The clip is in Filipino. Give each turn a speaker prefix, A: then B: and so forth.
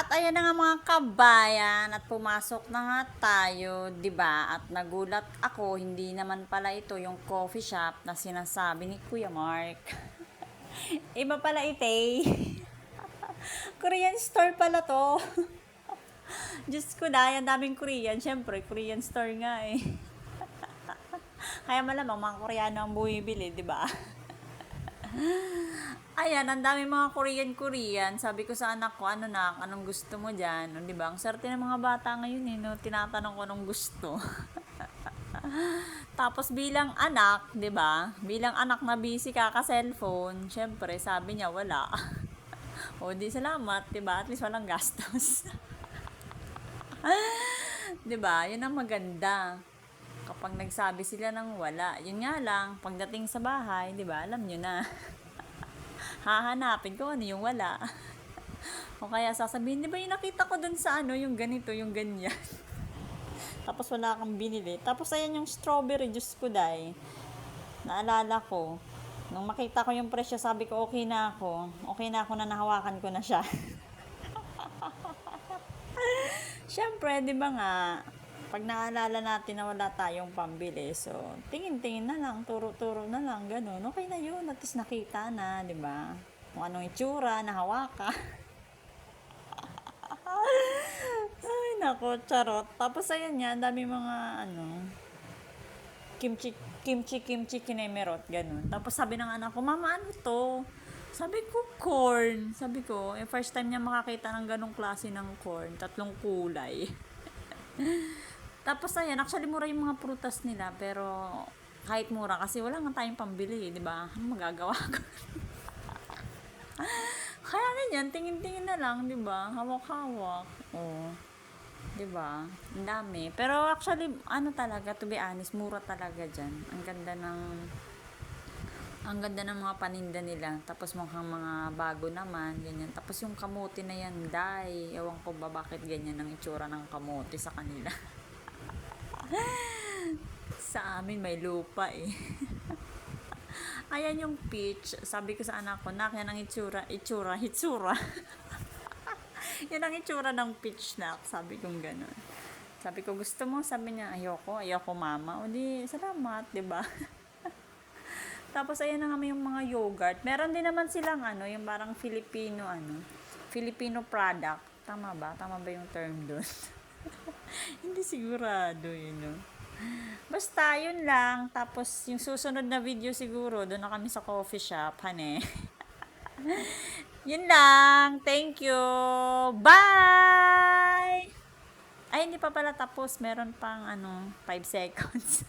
A: At ayan na nga mga kabayan, at pumasok na nga tayo, 'di ba? At nagulat ako, hindi naman pala ito yung coffee shop na sinasabi ni Kuya Mark. Iba pala ite. Korean store pala to. Diyos ko na, ang daming Korean. Siyempre, Korean store nga eh. Kaya malamang mga Koreano ang bumibili, 'di ba? Ayan, ang dami mga Korean. Sabi ko sa anak ko, ano na, anong gusto mo dyan? O, diba? Ang swerte ng mga bata ngayon, eh, no? Tinatanong ko anong gusto. Tapos bilang anak, 'di ba? Bilang anak na busy kaka-cellphone, syempre sabi niya wala. O di salamat, 'di ba? At least walang gastos. 'Di ba? 'Yun ang maganda. Kapag nagsabi sila ng wala, yun nga lang, pagdating sa bahay, 'di ba? Alam niyo na. Hahanapin ko ano yung wala. O kaya sasabihin, 'di ba yung nakita ko dun sa ano, yung ganito, yung ganyan. Tapos wala kang binili. Tapos ayan yung strawberry juice ko, dai. Naalala ko, nung makita ko yung presyo, sabi ko okay na ako. Okay na ako na nahawakan ko na siya. Siyempre, 'di ba nga, pag naalala natin na wala tayong pambili, so tingin-tingin na lang, turo-turo na lang, ganun. Okay na yun, at least nakita na, 'di ba? Kung anong itsura, nahawakan. Ay, nako, charot. Tapos ayan nga, dami mga ano, kimchi kinemerot, ganun. Tapos sabi ng anak ko, mama, ano to? Sabi ko, corn. Sabi ko, first time niya makakita ng ganong klase ng corn. 3 kulay. Tapos ayan, actually mura yung mga prutas nila, pero kahit mura kasi wala nga tayong pambili, 'di ba? Ano magagawa ko? Kaya ganyan, tingin-tingin na lang, 'di ba? Hawak-hawak. Oh, 'di ba? Ang dami. Pero actually, ano talaga, to be honest, mura talaga diyan. Ang ganda ng mga paninda nila. Tapos mukhang mga bago naman, ganyan. Tapos yung kamote na yan, dai. Ewan ko ba bakit ganyan ang itsura ng kamote sa kanila. Sa amin may lupa eh. Ayan yung peach. Sabi ko sa anak ko, nak, yan ang hitsura. Yan ang itsura ng peach, nak. Sabi kong gano'n. Sabi ko, gusto mo? Sabi niya, ayoko mama. O di, salamat, 'di ba? Tapos ayan na nga yung mga yogurt. Meron din naman silang ano, yung parang Filipino product. Tama ba? Tama ba yung term doon? Hindi sigurado, yun, no? Basta, yun lang. Tapos, yung susunod na video siguro, doon na kami sa coffee shop, hane. Yun lang. Thank you. Bye! Ay, hindi pa pala tapos. Meron pang 5 seconds.